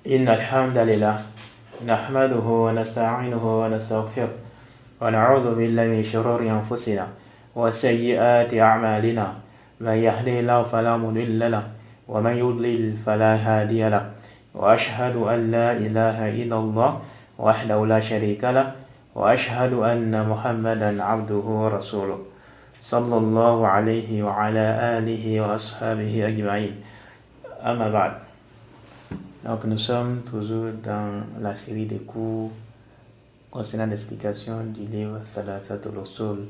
إن الحمد لله نحمده ونستعينه ونستغفره ونعوذ بالله من شرور أنفسنا وسيئات أعمالنا من يهده الله فلا مضل له ومن يضلل فلا هادي له وأشهد أن لا إله إلا الله وحده لا شريك له وأشهد أن محمدا عبده ورسوله صلى الله عليه وعلى آله وأصحابه أجمعين. أما بعد. Donc nous sommes toujours dans la série de cours concernant l'explication du livre Thalathatul Usul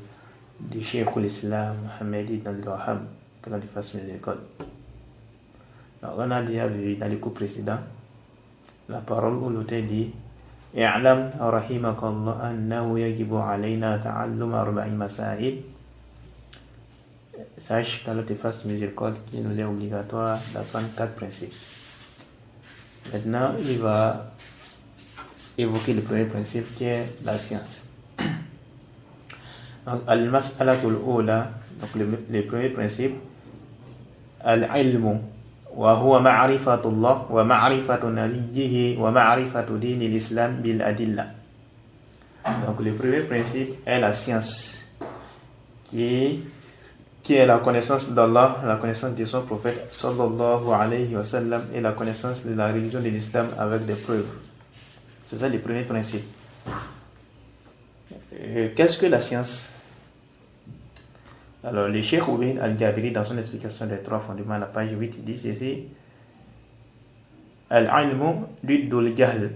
du Cheikh l'Islam Mohammed ibn Abdul-Wahhab, que l'on lui fasse miséricorde. Donc on a déjà vu dans les cours précédents la parole où l'auteur dit I'lam rahimakallah annahu yajibu alayna ta'allum arba'i masail. Sache qu'Allah te fasse miséricorde qu'il nous est obligatoire d'apprendre 4 principes. Maintenant, il va évoquer le premier principe qui est la science. Donc, al-mas'alatul ula, donc le premier principe, al-ilmu, wa huwa ma'rifatullah, wa ma'rifatu nabiyyihi, wa ma'rifatu dini l'islam bil adilla. Donc, le premier principe est la science, qui est la connaissance d'Allah, la connaissance de son prophète sallallahu alayhi wa sallam et la connaissance de la religion de l'islam avec des preuves. C'est ça le premier principe. Qu'est-ce que la science? Alors le Cheikh Ubayd al-Jabiri dans son explication des 3 fondements à la page 8 dit ceci: Al-ilmu diddul jahl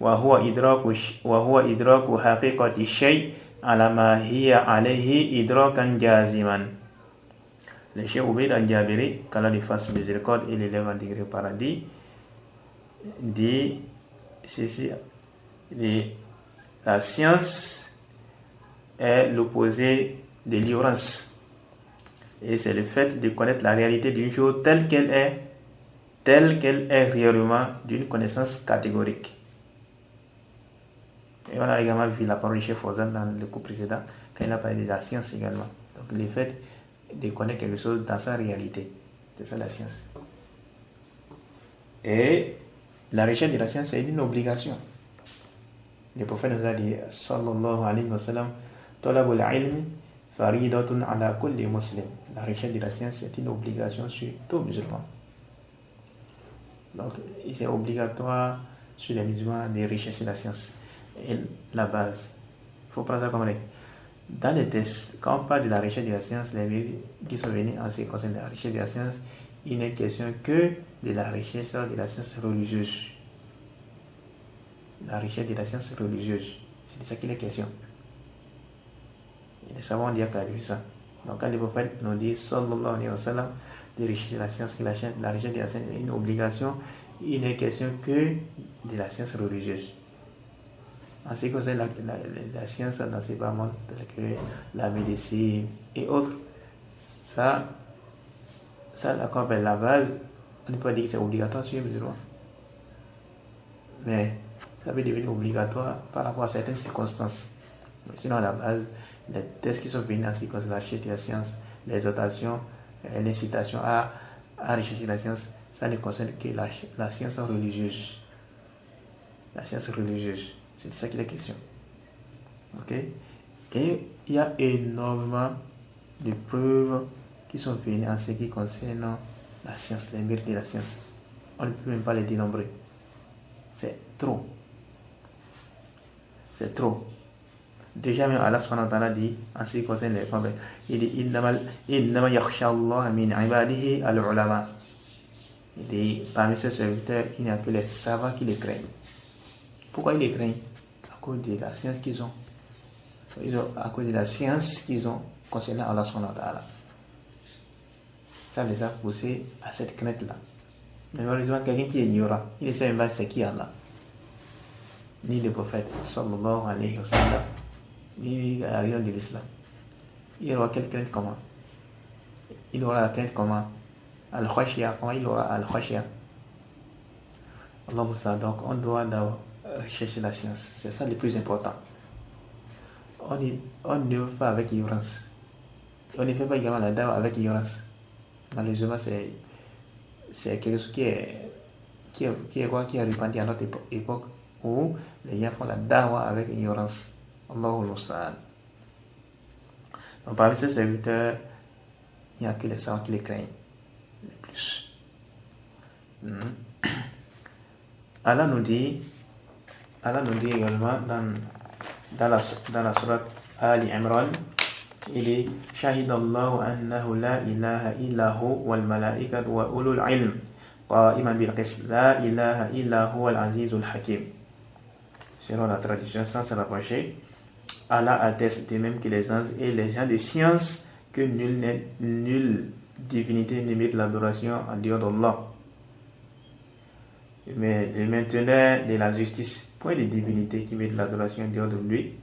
wa huwa idraku haqiqati shay ala ma hiya alayhi idrakan jaziman. Le Cheikh Ubayd al-Jabiri, qu'Allah lui fasse miséricorde et l'élève en degré au paradis, dit ceci: la science est l'opposé de l'ignorance, et c'est le fait de connaître la réalité d'une chose telle qu'elle est réellement d'une connaissance catégorique. Et on a également vu la parole du Cheikh Fawzan dans le cours précédent quand il a parlé de la science également. Donc le fait de connaître quelque chose dans sa réalité, c'est ça la science. Et la recherche de la science est une obligation. Le prophète nous a dit sallallahu alayhi wa sallam, talabul ilmi faridatun ala kulli muslim. La recherche de la science est une obligation sur tout musulman. Donc c'est obligatoire sur les musulmans de rechercher la science. Et la base, il faut prendre ça comme règle. Dans les tests, quand on parle de la recherche de la science, les livres qui sont venus en ce qui concerne la recherche de la science, il n'est question que de la recherche de la science religieuse. La recherche de la science religieuse, c'est de ça qu'il est question. Et les savants disent qu'il a vu ça. Donc quand le prophète nous dit sallallahu alayhi wa sallam de rechercher la science, que la recherche de la science est une obligation, il n'est question que de la science religieuse. En ce qui concerne la science dans ces mondes, tels que la médecine et autres, ça d'accord, la base, on ne peut pas dire que c'est obligatoire sur les musulmans. Mais ça peut devenir obligatoire par rapport à certaines circonstances. Mais sinon, à la base, les tests qui sont venus en ce qui concerne la recherche de la science, les exhortations, l'incitation à rechercher la science, ça ne concerne que la science religieuse. La science religieuse. C'est de ça qu'il est question. Ok? Et il y a énormément de preuves qui sont venues en ce qui concerne la science, les mérites de la science. On ne peut même pas les dénombrer. C'est trop. C'est trop. Déjà même Allah subhanahu wa ta'ala dit, en ce qui concerne les femmes, il dit innama yakhsha Allah min ibadihi al-ulama. Il dit parmi ses serviteurs, il n'y a que les savants qui les craignent. Pourquoi ils les craignent? À cause de la science qu'ils ont. À cause de la science qu'ils ont concernant Allah subhanahu wa ta'ala. Ça les a poussés à cette crainte-là. Mais malheureusement, quelqu'un qui est ignorant, il ne sait même pas c'est qui Allah. Ni le prophète sallallahu alayhi wa sallam, ni la religion de l'islam. Il aura quelle crainte comment? Il aura la crainte comment? Al-Khashia, comment il aura Al-Khashia? Allah Moussa, donc on doit d'abord chercher la science. C'est ça le plus important. On ne veut pas avec ignorance. On ne fait pas également la dawa avec ignorance. Malheureusement, c'est quelque chose qui est qui est répandu à notre époque, où les gens font la dawa avec ignorance. Allahu musta'an. Donc parmi ces serviteurs, il n'y a que les savants qui les craignent le plus. Allah nous dit également dans la sourate Ali Imran, il est Shahidallahu annahu la ilaha illahu wal malaikatu wa ulul ilm qa'iman bil qist la ilaha illa huwa al azizul hakim. Selon la tradition sans se rapprocher, Allah atteste de même que les anges et les gens de science que nulle divinité ne mérite l'adoration en dehors d'Allah. Mais le mainteneur de la justice, point de divinité qui mérite l'adoration en dehors de lui,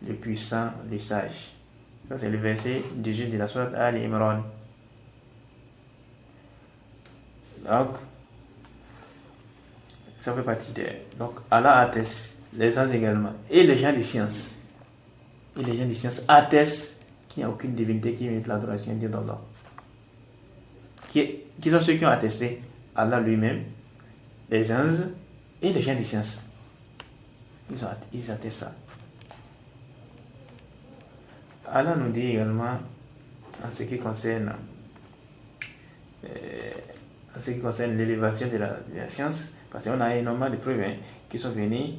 le puissant, le sage. Ça c'est le verset 18 de la sourate Ali Imran. Donc, ça fait partie de... Donc, Allah atteste, les anges également, et les gens de science. Et les gens de science attestent qu'il n'y a aucune divinité qui mérite l'adoration en dehors d'Allah. Qui sont ceux qui ont attesté? Allah lui-même, les anges et les gens de science. Ils attestent ça. Allah nous dit également en ce qui concerne l'élévation de la science, parce qu'on a énormément de preuves qui sont venus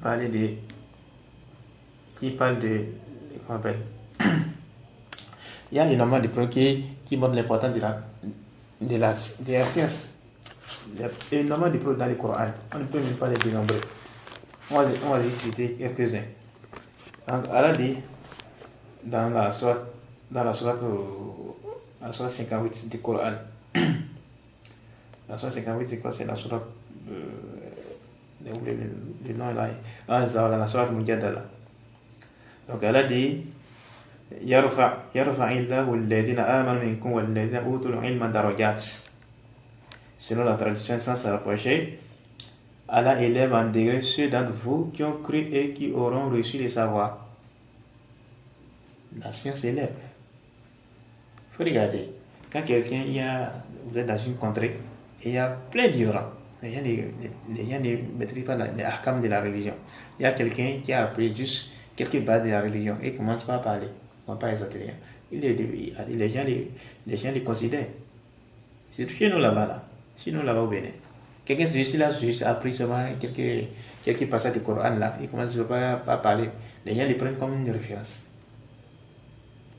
parler de... qui parlent de... Comment on appelle? Il y a énormément de preuves qui montrent l'importance de la science. Il y a énormément de preuves dans le Coran. On ne peut même pas les dénombrer. On va juste citer quelques-uns. Donc, Allah dit dans la sourate 58 du Coran. La sourate 58, c'est quoi? C'est la sourate le nom là. La sourate Mujadala. Donc Allah dit يرفع الله الذين آمنوا منكم والذين أوتوا العلم درجات. Selon la tradition sans se rapprocher, Allah élève en degré ceux d'entre vous qui ont cru et qui auront reçu les savoirs. La science élève. Il faut regarder. Quand vous êtes dans une contrée et il y a plein d'ignorants, les gens ne maîtrisent pas les ahkam de la religion. Il y a quelqu'un qui a appris juste quelques bases de la religion et commence pas à parler. On va pas ésotérique. Les gens les considèrent. C'est chez nous là-bas, là. Chez nous là-bas au Bénin. Quelqu'un juste appris seulement quelques passages du Coran là, il commence pas à parler. Les gens les prennent comme une référence.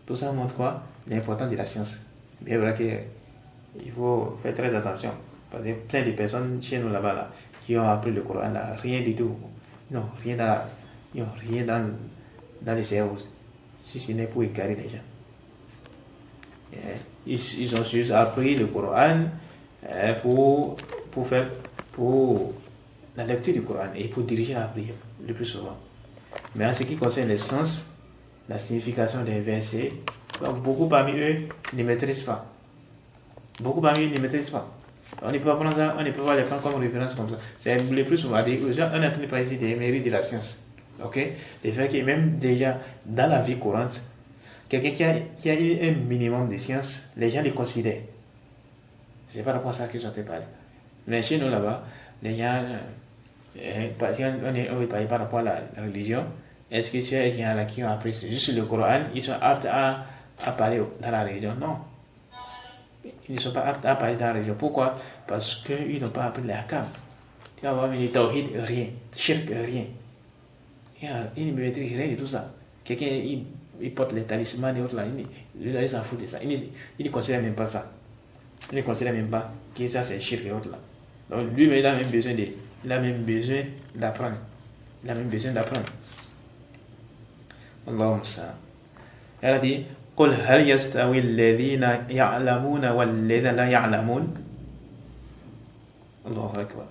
Tout ça montre quoi? L'importance de la science. Bien vrai qu'il faut faire très attention. Parce qu'il y a plein de personnes chez nous là-bas là, qui ont appris le Coran là, rien du tout. Non, rien dans les cerveaux. Si ce n'est pour égarer les gens. Ils ont juste appris le Coran pour la lecture du Coran et pour diriger la prière le plus souvent. Mais en ce qui concerne les sens, la signification des versets, beaucoup parmi eux ne maîtrisent pas. On ne peut pas prendre ça, on ne peut pas les prendre comme référence comme ça. C'est le plus souvent. On est en train de parler des mérites de la science. Ok? Le fait que même déjà dans la vie courante, quelqu'un qui a eu un minimum de science, les gens les considèrent. C'est par rapport à ça que j'en ai parlé. Mais chez nous là-bas, les gens, on veut parler par rapport à la religion. Est-ce que ces gens-là qui ont appris juste le Coran, ils sont aptes à parler dans la religion? Non. Ils ne sont pas aptes à parler dans la religion. Pourquoi? Parce qu'ils n'ont pas appris l'ahkam. Tu vas voir, le tawhid, rien. Shirk, rien. Il ne maîtrise rien de tout ça. Quelqu'un, il porte les talismans et autres là, il s'en fout de ça. Il ne considère même pas ça. Il ne considère même pas que ça c'est shirk et autres là. Donc lui, il a même besoin d'apprendre. Allahumma sallam. Elle a dit, قل هل يستوي الذين يعلمون والذين لا يعلمون. Allahu Akbar.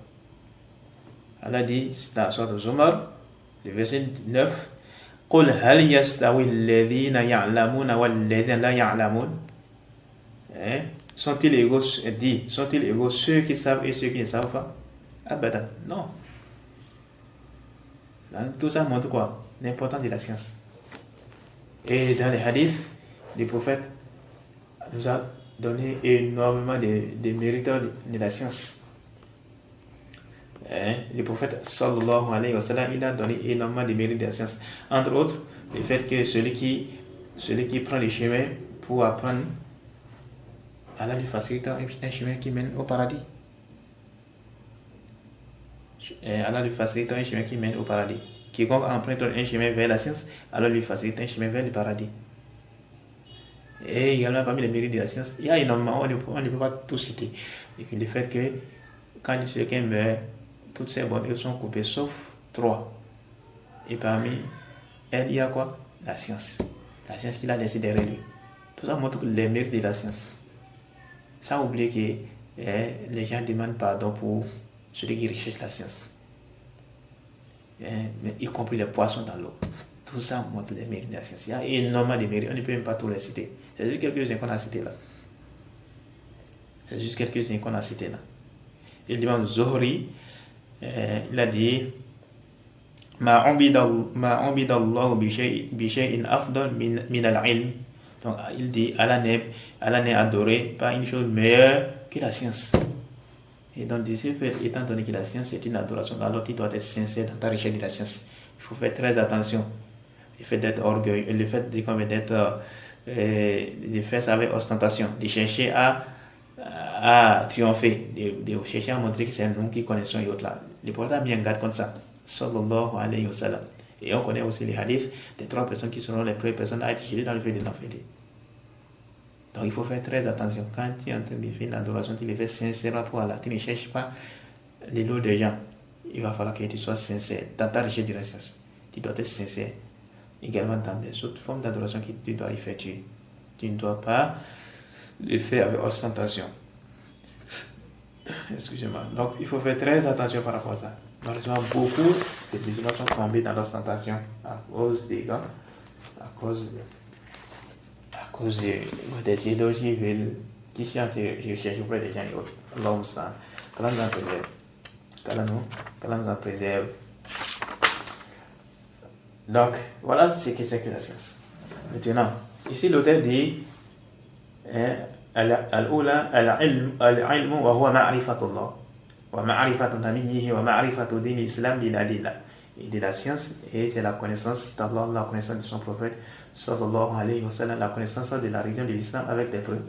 Elle a dit, c'est dans la sourate Zumar, le verset 9, قل هل يستوي الذين يعلمون والذين لا يعلمون. Sont-ils égaux ceux qui savent et ceux qui ne savent pas? Abadan, non. Tout ça montre quoi? L'importance de la science. Et dans les hadiths, le prophète nous a donné énormément de mérites de la science. Le prophète sallallahu alayhi wa sallam, il a donné énormément de mérites de la science. Entre autres, le fait que celui qui prend le chemin pour apprendre, Allah lui facilite un chemin qui mène au paradis. Allah lui facilite un chemin qui mène au paradis. Quiconque emprunte un chemin vers la science, Allah lui facilite un chemin vers le paradis. Et également parmi les mérites de la science, il y a énormément, on ne peut pas tout citer. Et le fait que quand quelqu'un meurt, toutes ces bonnes œuvres sont coupées sauf 3. Et parmi elles, il y a quoi? La science. La science qu'il a laissée derrière lui. Tout ça montre les mérites de la science. Sans oublier que les gens demandent pardon pour celui qui recherche la science. Mais y compris les poissons dans l'eau. Tout ça montre les mérites de la science. Il y a énormément de mérites. On ne peut même pas tous les citer. C'est juste quelques-uns qu'on a cités là. C'est juste quelques-uns qu'on a cités là. Et l'imam Zuhri, il a dit Ma ubidallahu bi shay'in afdal min al-ilm. Donc il dit Allah n'est adoré par une chose meilleure que la science. Et donc de ce fait, étant donné que la science est une adoration, alors tu dois être sincère dans ta recherche de la science. Il faut faire très attention. Le fait d'être orgueilleux, le fait de faire ça avec ostentation, de chercher à triompher, de chercher à montrer que c'est nous qui connaissons et autres là. Le prophète a mis en garde contre ça, sallallahu alayhi wa sallam. Et on connaît aussi les hadiths des 3 personnes qui seront les premières personnes à être jugées dans le feu de l'enfer. Donc il faut faire très attention. Quand tu es en train de faire une adoration, tu le fais sincèrement pour Allah. Tu ne cherches pas les lots des gens. Il va falloir que tu sois sincère dans ta recherche de la science. Tu dois être sincère également dans des autres formes d'adoration que tu dois effectuer. Tu ne dois pas le faire avec ostentation. Excusez-moi. Donc il faut faire très attention par rapport à ça. Malheureusement, beaucoup de musulmans sont tombés dans l'ostentation à cause des gars, à cause des idéologies qui chantent et cherchent auprès des gens et autres. L'homme ça. Qu'Allah nous en préserve. Qu'Allah nous en préserve. Donc, voilà ce que c'est que la science. Maintenant, ici l'auteur dit al-ula al-ilm wa huwa ma'rifatullah wa ma'rifatu nabiyhi wa ma'rifatu din l'islam bil adilla. Il dit la science et c'est la connaissance d'Allah, la connaissance de son prophète sallallahu alayhi wa sallam, la connaissance de la religion de l'islam avec des preuves.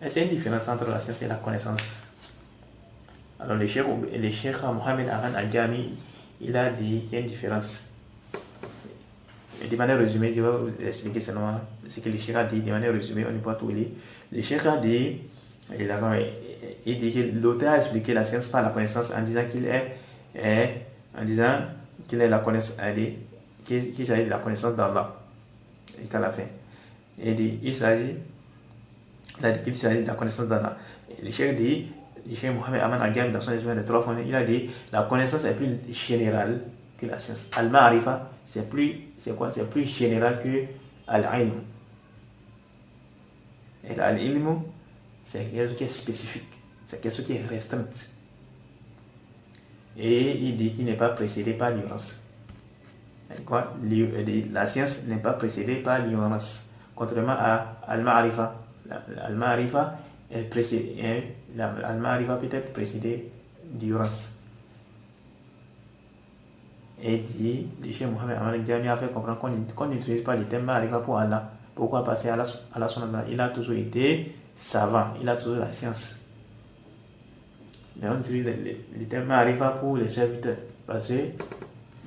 Et c'est une différence entre la science et la connaissance. Alors le cheikh Mohamed Aran Al-Jami, il a dit qu'il y a une différence. Et de manière résumée, je vais vous expliquer seulement ce que le cheikh a dit. De manière résumée, on ne peut pas tout lire. Le cheikh a dit, il dit que l'auteur a expliqué la science par la connaissance en disant qu'il est la connaissance, qu'il s'agit de la connaissance d'Allah. Et qu'à la fin, il s'agit de la connaissance d'Allah. Le cheikh Mohamed Aman Al-Gami, dans son expérience de 3 fois, il a dit la connaissance est plus générale que la science. Al-Ma'rifa, c'est plus général que Al-Ilm. Et Al-Ilm, c'est quelque chose qui est spécifique, c'est quelque chose qui est restreint. Et il dit qu'il n'est pas précédé par l'ignorance. La science n'est pas précédée par l'ignorance, contrairement à Al-Ma'rifa. Al-Ma'rifa peut être précédé d'ignorance. Et dit, le cheikh Mohamed Aman Jami a fait comprendre qu'on n'utilise pas le terme Ma'rifa pour Allah. Pourquoi? Parce qu'Allah, il a toujours été savant, il a toujours la science. Mais on utilise le terme Ma'rifa pour les serviteurs. Parce que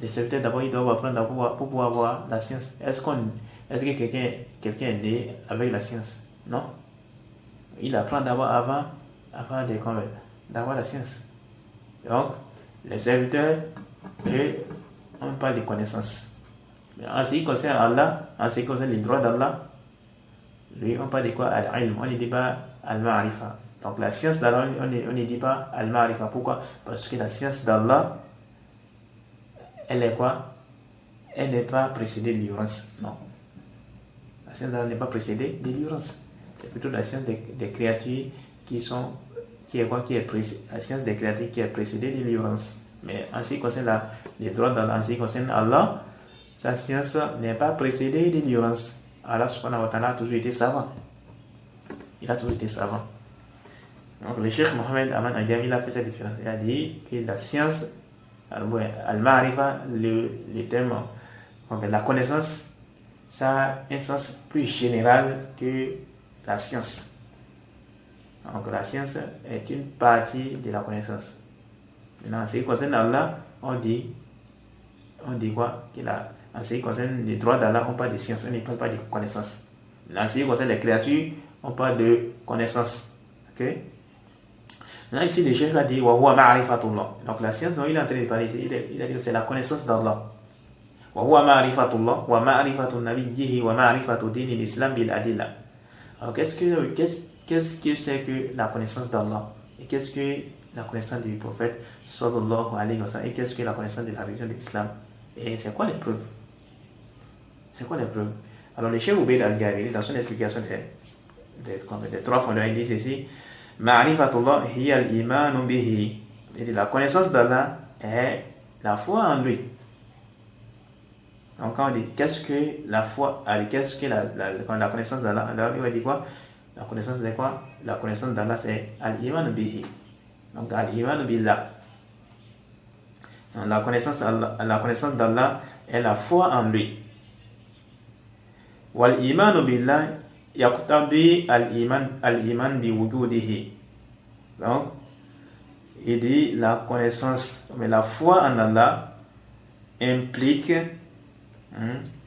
les serviteurs, d'abord, ils doivent apprendre pour pouvoir avoir la science. Est-ce que quelqu'un est né avec la science? Non. Il apprend d'abord avant d'avoir la science. Donc, les serviteurs, eux, on parle de connaissances. Mais en ce qui concerne Allah, en ce qui concerne les droits d'Allah, lui, on parle de quoi? Al-ilm, on ne dit pas al-ma'rifa. Donc la science d'Allah, on ne dit pas al-ma'rifa. Pourquoi? Parce que la science d'Allah, elle est quoi? Elle n'est pas précédée de l'ignorance. Non. La science d'Allah n'est pas précédée de l'ignorance. C'est plutôt la science des créatures la science des créatures qui est précédée de l'ignorance. Mais en ce qui concerne les droits d'Allah, en ce qui concerne Allah, sa science n'est pas précédée de l'ignorance. Allah subhanahu wa ta'ala a toujours été savant. Il a toujours été savant. Donc le Cheikh Mohamed Aman Agam, il a fait cette différence. Il a dit que la science, al-ma'rifa, le terme, la connaissance, ça a un sens plus général que la science. Donc la science est une partie de la connaissance. Maintenant, en ce qui concerne Allah, on dit quoi? En ce qui concerne les droits d'Allah, on parle de science, on ne parle pas de connaissance. En ce qui concerne les créatures, on parle de connaissance. Ok? Maintenant, ici, le Cheikh a dit wa ma'rifatullah. Donc la science dont il est en train de parler ici, il a dit que c'est la connaissance d'Allah. Wa huwa ma'rifatullah wa ma'rifatu nabiyyihi wa ma'rifatu din l'islam bil adilla. Alors qu'est-ce que c'est que la connaissance d'Allah? Et qu'est-ce que la connaissance du prophète sallallahu alayhi wa sallam? Et qu'est-ce que la connaissance de la religion de l'islam? Et c'est quoi les preuves? Alors le Cheikh Ubayd al-Ghariri, dans son explication des trois fondements, il dit ceci: Ma'rifatullah hiya al-imanu bihi. Et la connaissance d'Allah est la foi en lui. Donc quand on dit qu'est-ce que la foi, qu'est-ce que la connaissance d'Allah, alors il va dire quoi? La connaissance de quoi? La connaissance d'Allah, c'est al-iman bihi. Donc al-iman billah. La connaissance d'Allah est la foi en lui. Wal iman billah yaqtadi al-iman bi wujudihi. Donc il dit la connaissance, mais la foi en Allah implique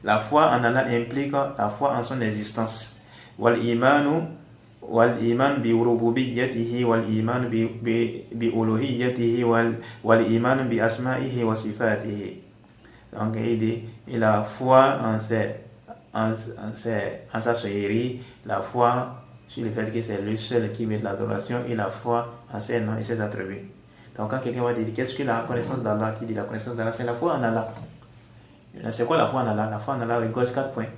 la foi en son existence. Wal iman bi rububiyyatihi wal iman bi uluhiyyatihi wal iman bi asma'ihi wa sifatihi. Donc il dit la foi en sa seigneurie, la foi sur le fait que c'est lui seul qui mérite l'adoration, et la foi en ses noms et ses attributs. Donc quand quelqu'un va dire qu'est-ce que la connaissance d'Allah, qui dit la connaissance d'Allah, c'est la foi en Allah. C'est quoi la foi en Allah? La foi en Allah regorge 4 points.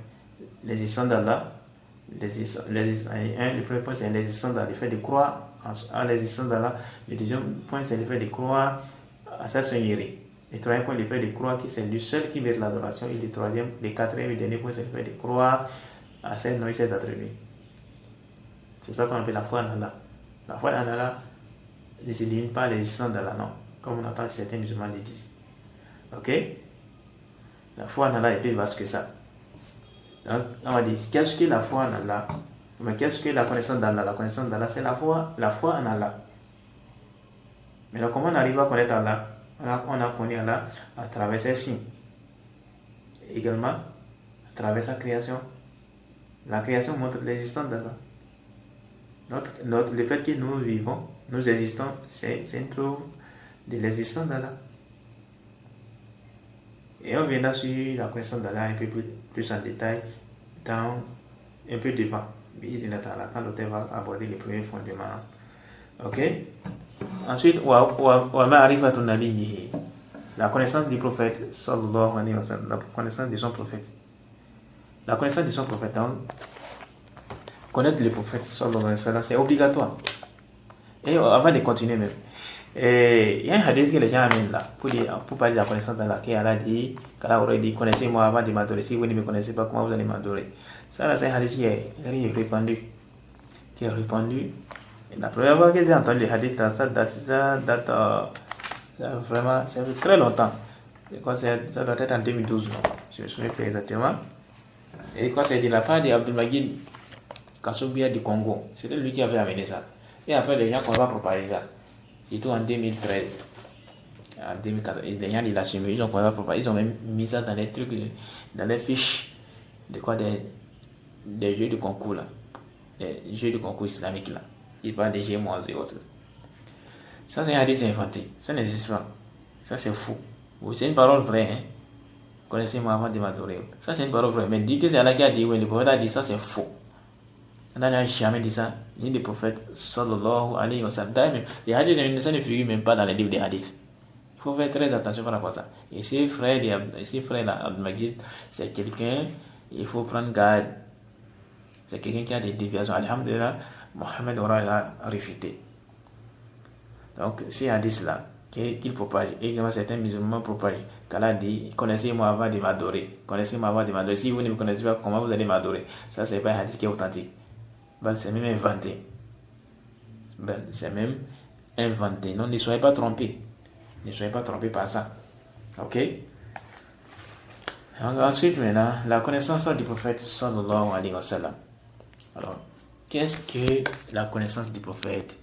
L'existence d'Allah. Le premier point, c'est l'existence d'Allah, le fait de croire en l'existence d'Allah. Le deuxième point, c'est le fait de croire à sa seigneurie. Le troisième point, le fait de croire que c'est lui seul qui mérite l'adoration. Et le quatrième et dernier point, c'est le fait de croire à ses noms et ses attributs. C'est ça qu'on appelle la foi en Allah. La foi en Allah ne se limite pas à l'existence d'Allah, non. Comme on entend certains musulmans le disent. Ok? La foi en Allah est plus vaste que ça. Donc, on va dire, qu'est-ce que la foi en Allah? Mais qu'est-ce que la connaissance d'Allah? La connaissance d'Allah, c'est la foi en Allah. Mais alors, comment on arrive à connaître Allah? On a connu Allah à travers ses signes. Également, à travers sa création. La création montre l'existence d'Allah. Le fait que nous vivons, nous existons, c'est une preuve de l'existence d'Allah. Et on viendra sur la connaissance d'Allah un peu plus en détail un peu devant. Quand l'auteur va aborder les premiers fondements. Ok? Ensuite, la connaissance du prophète, sallallahu alayhi wa sallam, la connaissance de son prophète. La connaissance de son prophète, donc, connaître le prophète, sallallahu alayhi wa sallam, c'est obligatoire. Et avant de continuer même, il y a un hadith que les gens amènent là, pour parler de la connaissance d'Allah, qu'Allah aurait dit, connaissez-moi avant de m'adorer, si vous ne me connaissez pas, comment vous allez m'adorer? Ça là, c'est un hadith qui est répandu. Et la première fois que j'ai entendu le hadith là, ça date vraiment, ça fait très longtemps. Ça doit être en 2012, je me souviens plus exactement. Et quand c'est de la part d'Abdelmajid Kassoubia du Congo, c'était lui qui avait amené ça. Et après, les gens qu'on va propager ça. Surtout en 2013, en 2014, les gens ils l'assument, ils ont même mis ça dans les trucs, dans les fiches des jeux de concours là, des jeux de concours islamiques là. Ils parlent des gémois et autres. Ça c'est un hadith inventé, ça n'existe pas. Ça c'est fou. C'est une parole vraie, hein. Connaissez-moi avant de m'adorer. Ça c'est une parole vraie. Mais dire que c'est Allah qui a dit, oui, le prophète a dit ça, c'est faux. On n'a jamais dit ça, ni le prophète sallallahu alayhi wa sallam. Les hadiths, ça ne figure même pas dans les livres des hadiths. Il faut faire très attention par rapport à ça. Et ces frères là, Abdelmajid, c'est quelqu'un, il faut prendre garde. C'est quelqu'un qui a des déviations. Alhamdulillah, Mohamed aura réfuté. Donc, ces hadiths là, qu'il propage, et que certains musulmans propagent, qu'Allah dit, connaissez-moi avant de m'adorer. Connaissez-moi avant de m'adorer. Si vous ne me connaissez pas, comment vous allez m'adorer? Ça, c'est pas un hadith qui est authentique. C'est même inventé. C'est même inventé. Non, ne soyez pas trompés. Ne soyez pas trompés par ça. Ok? Ensuite, maintenant, la connaissance du prophète sallallahu alayhi wa sallam. Alors, qu'est-ce que la connaissance du prophète?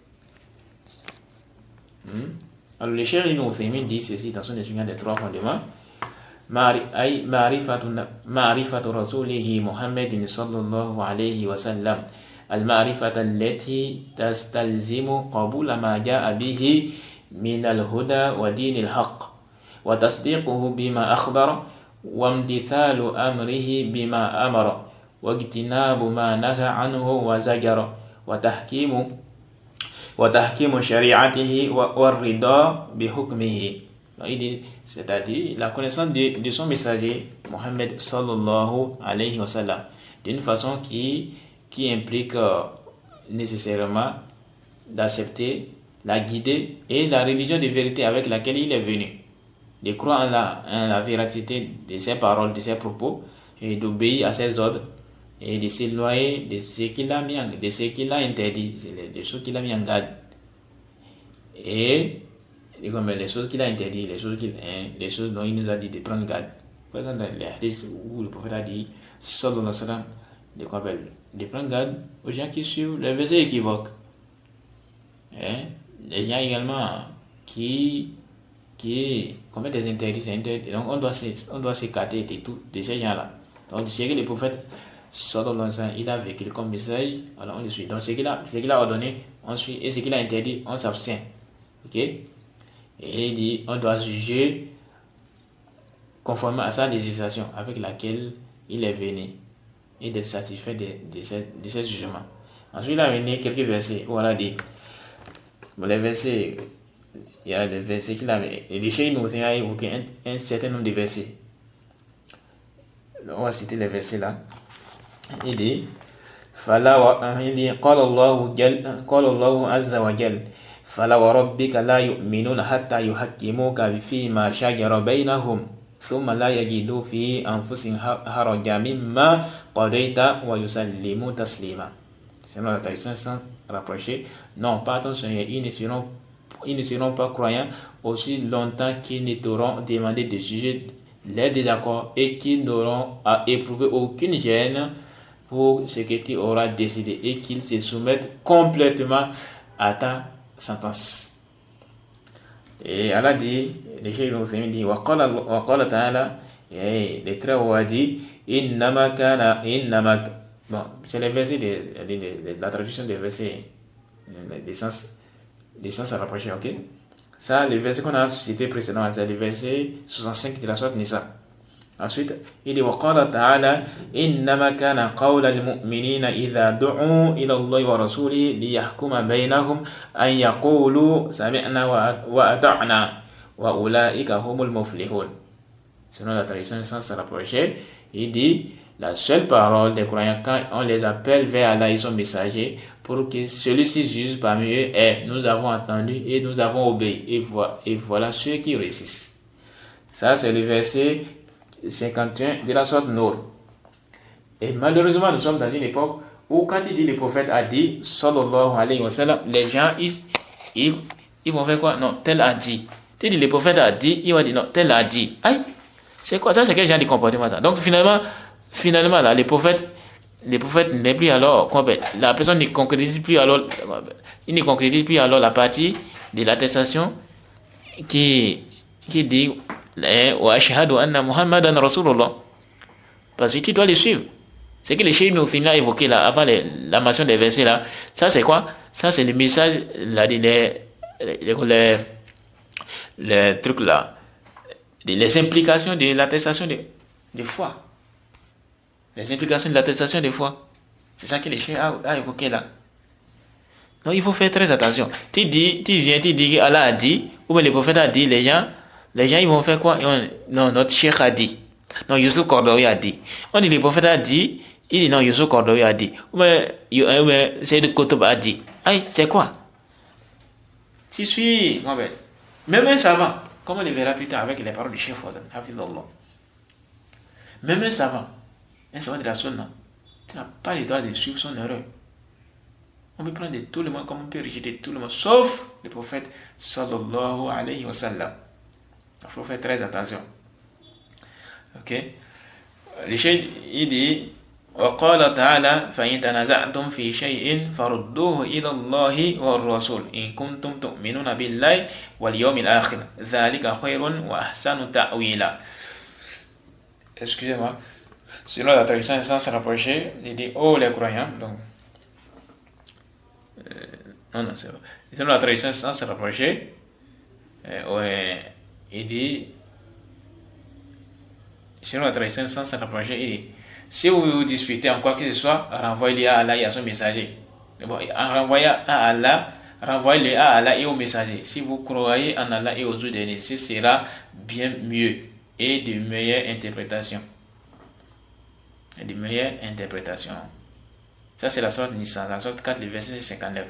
Alors, le Cheikh Ibn Uthaymin dit ceci dans son étude des 3 fondements. معرفة رسوله محمد صلى الله عليه وسلم المعرفة التي تستلزم قبول ما جاء به من الهدى ودين الحق وتصديقه بما أخبر وامتثال أمره بما أمر واجتناب ما نهى عنه وزجر وتحكيم شريعته والرضا بحكمه. C'est-à-dire la connaissance de son messager Mohammed sallallahu alayhi wa sallam d'une façon qui implique nécessairement d'accepter la guidée et la religion de vérité avec laquelle il est venu, de croire en la véracité de ses paroles, de ses propos, et d'obéir à ses ordres et de s'éloigner de ce qu'il a interdit, de ce qu'il a mis en garde, et comme les choses qu'il a interdites, les choses dont il nous a dit de prendre garde. Par exemple, dans les hadiths où le prophète a dit sallallahu alayhi wa sallam de prendre garde aux gens qui suivent les versets équivoques. Les gens également qui commettent des interdits, donc on doit s'écarter de ces gens-là. Donc ce que le prophète sallallahu alayhi wa sallam il a vécu comme message, alors on le suit. Donc ce qu'il a ordonné, on suit, et ce qu'il a interdit, on s'abstient. Ok? Et il dit, on doit juger conformément à sa législation avec laquelle il est venu et d'être satisfait de ces jugements. Ensuite, il a mené quelques versets où on a dit, les versets, il y a des versets qu'il a mis, et les Cheikh nous a évoqué un certain nombre de versets. On va citer les versets là. Il dit, قال الله عز وجل فلا وربك لا يؤمنون حتى يحكموك فيما شجر بينهم ثم لا يجدوا في أنفسهم حرجا مما قضيت ويسلموا تسليما. Selon la tradition sans rapprocher, non, pas ton Seigneur, ils ne seront pas croyants aussi longtemps qu'ils ne t'auront demandé de juger les désaccords et qu'ils n'auront à éprouver aucune gêne pour ce que tu auras décidé et qu'ils se soumettent complètement à ta sentence. Et Allah dit, le Cheikh Ibn Uthaymin dit, وقال تعالى, les très hauts a dit, bon, c'est les versets de la traduction des versets, des sens à rapprocher, ok? Ça, les versets qu'on a cités précédemment, c'est les versets 65 de la sourate Nisa. Ensuite, il dit وقال تعالى إنما كان قول المؤمنين إذا دعوا إلى الله ورسوله ليحكم بينهم أن يقولوا سمعنا وأطعنا وأولئك هم المفلحون. Selon la tradition sans se rapprocher, il dit la seule parole des croyants quand on les appelle vers Allah et son messager pour que celui-ci juge parmi eux est nous avons entendu et nous avons obéi et voilà ceux qui réussissent. Ça c'est le verset 51 de la sourate Nour. Et malheureusement, nous sommes dans une époque où quand il dit le prophète a dit, sallallahu alayhi wa sallam, les gens, ils vont faire quoi? Non, tel a dit. Il dit le prophète a dit, il va dire non, tel a dit. Aïe, c'est quoi ça? C'est quel genre de comportement ça? Donc finalement là, le prophète n'est plus alors, la personne ne concrétise plus alors, il ne concrétise plus alors la partie de l'attestation qui dit wa ashhadu anna Muhammadan Rasulullah. Parce que tu dois le suivre. C'est que le Cheikh Ibn Uthaymin a évoqué là, avant la mention des versets là. Ça c'est quoi? Ça c'est le message, là, les trucs là, les implications de l'attestation de foi. Les implications de l'attestation de foi. C'est ça que le Cheikh a évoqué là. Donc il faut faire très attention. Tu dis que Allah a dit, ou bien le prophète a dit, les gens ils vont faire quoi? Non, notre Cheikh a dit. Non, Youssou Kordoui a dit. On dit le prophète a dit, il dit non, Youssou Kordoui a dit. Ou bien Seyd Qutb a dit. Aïe, c'est quoi? Si suis, même un savant, comme on le verra plus tard avec les paroles du Cheikh Fawzan, Hafidhullah. Même un savant de la sunna, tu n'as pas le droit de suivre son erreur. On peut prendre de tout le monde comme on peut rejeter tout le monde, sauf le prophète sallallahu alayhi wa sallam. Il faut faire très attention. Ok? Le cheikh, il dit وقال تعالى فإن تنازعتم في شيء فردوه إلى الله والرسول إن كنتم تؤمنون بالله واليوم الآخر ذلك خير وأحسن تأويلا. Excusez-moi. Selon la tradition sans se rapprocher, il dit oh les croyants. Donc, non, c'est bon. Selon la tradition sans se rapprocher, il dit selon la tradition sans se rapprocher, il dit si vous vous disputez en quoi que ce soit, renvoyez-le à Allah et à son messager. Bon, en renvoyant à Allah, renvoyez-le à Allah et au messager. Si vous croyez en Allah et aux jours derniers, ce sera bien mieux et de meilleures interprétations. Et de meilleures interprétations. Ça, c'est la sorte Nissan, la sorte 4, le verset 59.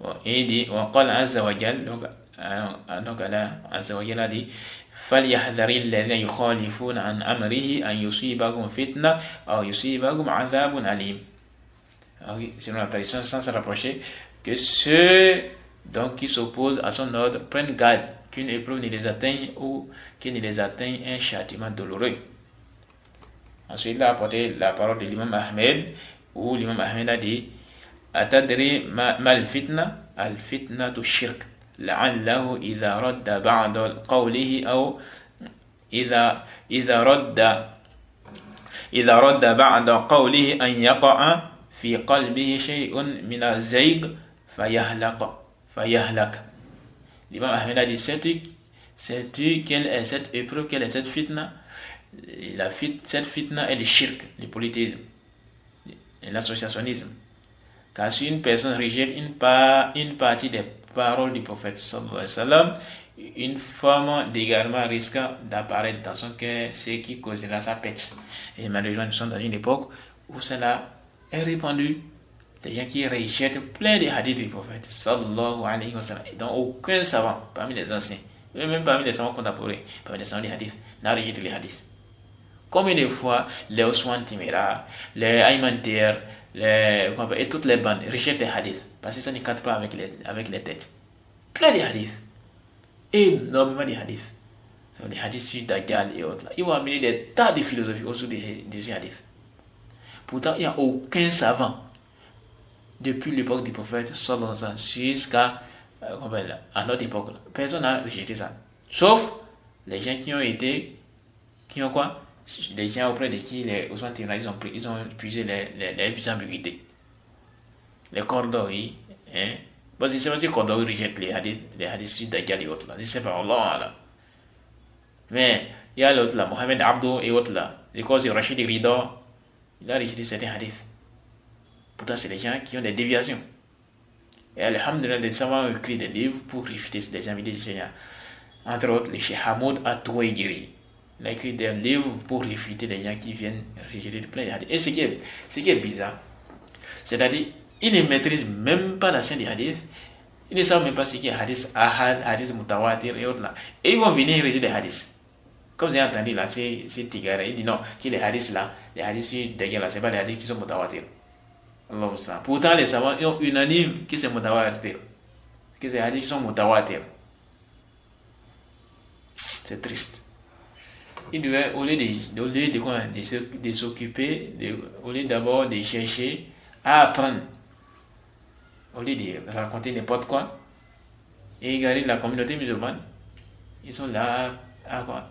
Bon, et il dit, وقال عز وجل, donc Allah عز وجل a dit, فليحذر الذين يخالفون عن أمره أن يصيبهم فتنة أو يصيبهم عذاب أليم. Selon la tradition sans se rapprocher, que ceux donc qui s'opposent à son ordre prennent garde qu'une épreuve ne les atteigne ou qu'il ne les atteigne un châtiment douloureux. Ensuite, il a apporté la parole de l'imam Ahmed, où l'imam Ahmed a dit أتدري ما الفتنة؟ الفتنة الشرك لعله إذا رد بعد قوله أو إذا رد بعد قوله أن يقع في قلبه شيء من الزيغ فيهلك. L'imam Ahmed a dit sais-tu quelle est cette épreuve, quelle est cette fitna? Cette fitna est le shirk, le polythéisme et l'associationnisme. Car si une personne rejette une partie des paroles du prophète sallallahu alayhi wa sallam, une forme d'égarement risque d'apparaître dans son cœur, ce qui causera sa perte. Et malheureusement, nous sommes dans une époque où cela est répandu. Des gens qui rejettent plein de hadiths du prophète sallallahu alayhi wa sallam. Et donc aucun savant parmi les anciens, même parmi les savants contemporains, parmi les savants des hadiths, n'a rejeté les hadiths. Combien de fois les Ousmane Timera, les Aymanter, et toutes les bandes rejettent les hadiths parce que ça ne cadre pas avec les têtes. Plein de hadiths. Énormément de hadiths. Les hadiths sur Dajjal et autres. Ils vont amener des tas de philosophies autour des hadiths. Pourtant, il n'y a aucun savant depuis l'époque du prophète sallallahu alayhi wa sallam jusqu'à notre époque. Personne n'a rejeté ça. Sauf les gens qui ont quoi? Des gens auprès de qui les Ousmane Timera, ils ont puisé les ambiguïtés. Les Cordovi, bon, je ne sais pas si Cordovi rejette les hadiths sur Dajjal et autres là. Je ne sais pas, Allah là. Mais il y a l'autre là, Mohamed Abdou et autres là. Les causes de Rachid Rida, il a rejeté certains hadiths. Pourtant, c'est des gens qui ont des déviations. Et alhamdulillah, les savants ont écrit des livres pour réfuter les ambiguïtés du Seigneur. Entre autres, le Cheikh Hamoud At-Touaïgiri. Il a écrit des livres pour réfuter les gens qui viennent rejeter plein de hadiths. Et ce qui est bizarre, c'est-à-dire, ils ne maîtrisent même pas la science des hadiths, ils ne savent même pas ce qui est hadith ahad, hadith mutawatir et autres là. Et ils vont venir rejeter les hadiths. Comme vous avez entendu là, c'est Tigara, il dit non, que les hadiths là, les hadiths sur Dajjal là, ce n'est pas les hadiths qui sont mutawatir. Pourtant, les savants ont unanime que c'est mutawatir, que c'est les hadiths qui sont mutawatir. C'est triste. Il devait, au lieu de s'occuper, au lieu d'abord de chercher à apprendre, au lieu de raconter n'importe quoi, et regarder la communauté musulmane, ils sont là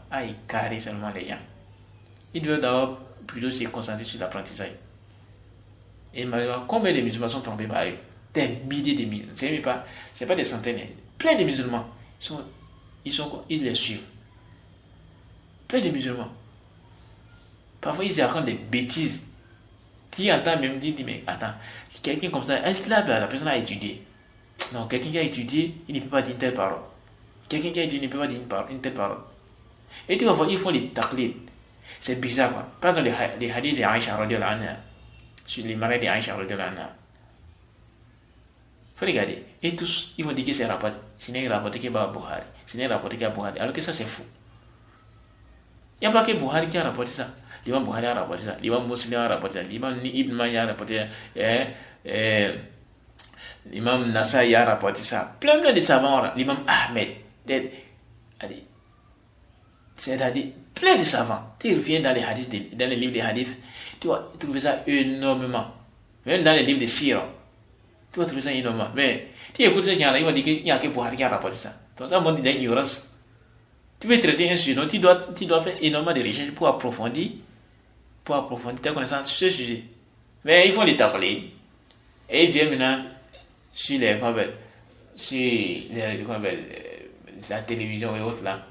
à écarter seulement les gens. Ils devaient d'abord plutôt se concentrer sur l'apprentissage. Et malheureusement, combien de musulmans sont tombés par eux? Des milliers de musulmans, c'est pas des centaines, plein de musulmans, ils les suivent. Plein de musulmans. Parfois, ils racontent des bêtises. Qui entend même dire, mais attends, quelqu'un comme ça, est-ce que la personne a étudié? Non, quelqu'un qui a étudié, il ne peut pas dire une telle parole. Quelqu'un qui a étudié ne peut pas dire une telle parole. Et tu vas voir, ils font les taqlid. C'est bizarre, quoi. Par exemple, les hadiths de Aïcha radhiyallahu anha, sur les mariages de Aïcha radhiyallahu anha. Faut regarder. Et tous, ils vont dire que c'est rapporté. Ce n'est rapporté que par Bukhari. Ce n'est rapporté qu'à Bukhari. Alors que ça, c'est fou. Il n'y a pas que Bukhari qui a rapporté ça. L'imam Bukhari a rapporté ça. L'imam Muslim a rapporté ça. L'imam Ibn Majah a rapporté ça. L'imam Nasai a rapporté ça. Plein de savants, l'imam Ahmed, c'est-à-dire plein de savants. Tu reviens dans les hadiths, dans les livres de hadiths, tu vas trouver ça énormément. Même dans les livres de Sira, tu vas trouver ça énormément. Mais tu écoutes ces gens-là, ils vont dire qu'il n'y a que Buhari qui a rapporté ça. Donc ça montre l'ignorance. Tu veux traiter un sujet, donc tu dois faire énormément de recherches pour approfondir ta connaissance sur ce sujet. Mais ils font les tacler. Et ils viennent maintenant sur la télévision et autres là.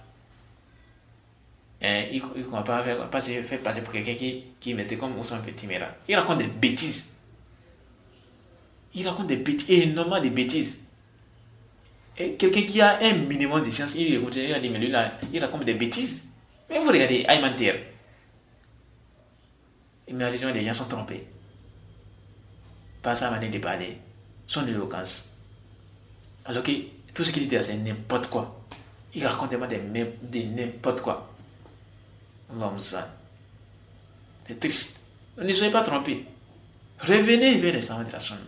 Ils ne croient pas faire passer pour quelqu'un qui mettait comme Ousmane Petit Mera. Il raconte des bêtises. Énormément de bêtises. Et quelqu'un qui a un minimum de science, il écoute, il a dit, mais lui là, il raconte des bêtises. Mais vous regardez, Ayman Ter. Mais les gens sont trompés. Par sa manière de parler, son éloquence. Alors que tout ce qu'il dit, c'est n'importe quoi. Il raconte vraiment de n'importe quoi. C'est triste. Ne soyez pas trompés. Revenez vers les savants de la sunna.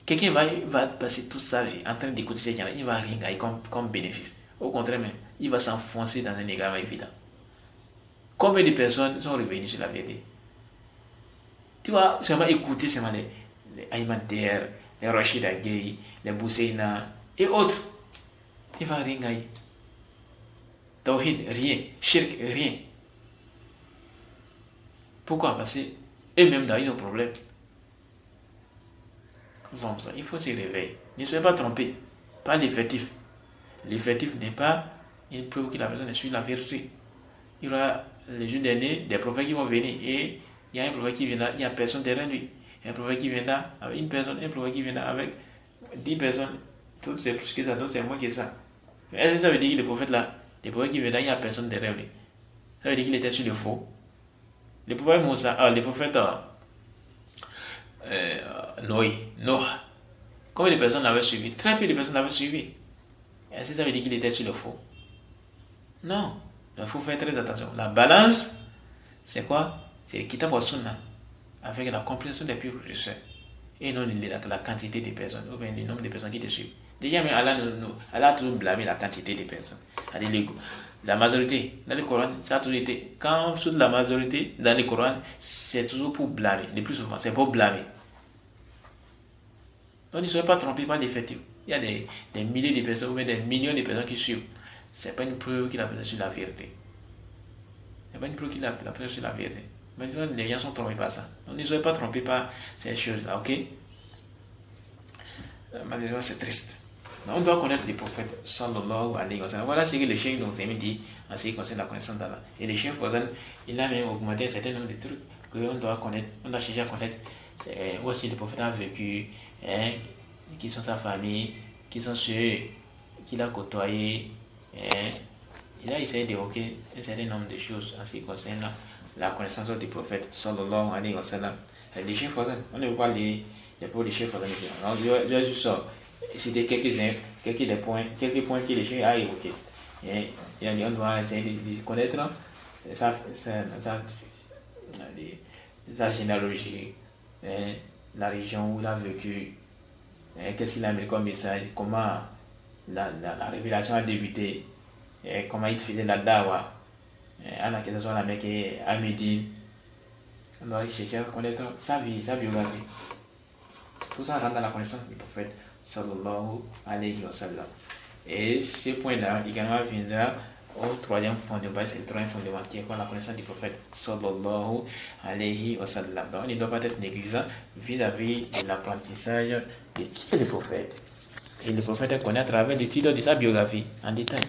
Quelqu'un va passer toute sa vie en train d'écouter ces gens-là, il va rien gagner comme bénéfice. Au contraire, même, il va s'enfoncer dans un égarement évident. Combien de personnes sont revenues sur la vérité? Tu vas seulement écouter seulement les Ayman Ter, les Rachid Agueil, les Bousseina et autres. Il ne va rien gagner. Tawhid, rien. Shirk, rien. Pourquoi? Parce qu'eux-mêmes, ils ont un problème. Il faut se réveiller. Ne soyez pas trompés par l'effectif. L'effectif n'est pas une preuve que la personne est sur la vérité. Il y aura les jours derniers des prophètes qui vont venir et il y a un prophète qui vient là, il n'y a personne derrière lui. Il y a un prophète qui vient là avec une personne, un prophète qui vient là avec 10 personnes. Tout c'est plus que ça, d'autres c'est moins que ça. Mais est-ce que ça veut dire que le prophète là, le prophète qui vient là, il n'y a personne derrière lui? Ça veut dire qu'il était sur le faux. Le prophète Moussa, le prophète Noé. Combien de personnes l'avaient suivi? Très peu de personnes l'avaient suivi. Est-ce que ça veut dire qu'il était sur le faux? Non. Il faut faire très attention. La balance, c'est quoi? C'est le Kitab wa Sunna, avec la compréhension des purs prédécesseurs. Et non la quantité de personnes, ou bien le nombre de personnes qui te suivent. Déjà, mais Allah a toujours blâmé la quantité de personnes. C'est-à-dire la majorité. Dans le Coran, ça a toujours été. Quand on saute la majorité dans le Coran, c'est toujours pour blâmer. Le plus souvent, c'est pour blâmer. Donc, ne soyez pas trompés par l'effectif. Il y a des milliers de personnes ou bien des millions de personnes qui suivent. Ce n'est pas une preuve qu'il a besoin sur la vérité. Ce n'est pas une preuve qu'il a besoin sur la vérité. Mais les gens sont trompés par ça. Donc, ne soyez pas trompés par ces choses-là, ok? Malheureusement, c'est triste. Donc, on doit connaître les prophètes, sallallahu alayhi wa sallam. Voilà ce que le cheikh nous a dit en ce qui concerne la connaissance d'Allah. Et le cheikh Fawzan, il a même augmenté un certain nombre de trucs qu'on doit connaître, on doit chercher à connaître. Où aussi le prophète a vécu, qui sont sa famille, qui sont ceux qu'il a côtoyés. Il a essayé d'évoquer un certain nombre de choses en ce qui concerne la connaissance du prophète sallallahu alayhi wa sallam. Les cheikh Fawzan, on ne veut pas les pour les cheikh Fawzan. Alors je vais juste citer quelques points que les cheikh a évoqués. On doit essayer de connaître sa généalogie, la région où il a vécu, qu'est-ce qu'il a mis comme message, comment la révélation a débuté, comment il faisait la dawa, que ce soit la Mecque et à Médine. On doit chercher à connaître sa vie, sa biographie. Tout ça rentre dans la connaissance du prophète sallallahu alayhi wa sallam. Et ce point-là également viendra au troisième fondement, c'est le troisième fondement qui est quoi? La connaissance du prophète sallallahu alayhi wa sallam. Donc on ne doit pas être négligent vis-à-vis de l'apprentissage de qui est le prophète. Et le prophète connaît à travers l'étude de sa biographie en détail.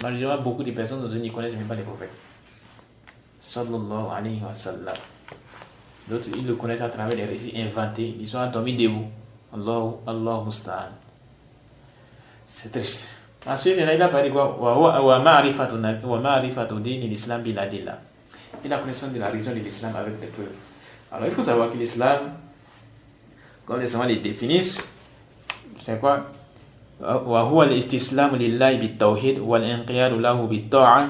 Malheureusement, beaucoup de personnes ne connaissent même pas le prophète sallallahu alayhi wa sallam. D'autres, ils le connaissent à travers des récits inventés. Ils sont endormis debout. Allah musta'an. C'est triste. Ensuite, il a parlé quoi? Wa ma'rifatu din l'islam bil adilla. Et la connaissance de la religion de l'islam avec des preuves. Alors, il faut savoir que l'islam, comme les savants le définissent, c'est quoi? Wa huwa al-istislamu lillahi bit-tawhid wal-inqiyadu lahu bit-ta'a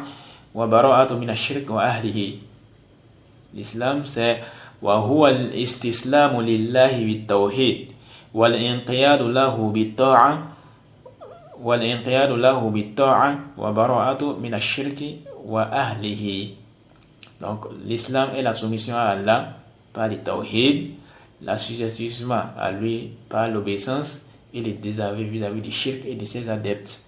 wa bara'atu min ash-shirk wa ahlihi. L'islam, c'est وهو الاستسلام لله بالتوحيد والانقياد له بالطاعة وبراءة من الشرك وأهله. Donc l'islam est la soumission à Allah par le tawhid, l'assujettissement à lui par l'obéissance et le désaveu vis-à-vis du shirk et de ses adeptes.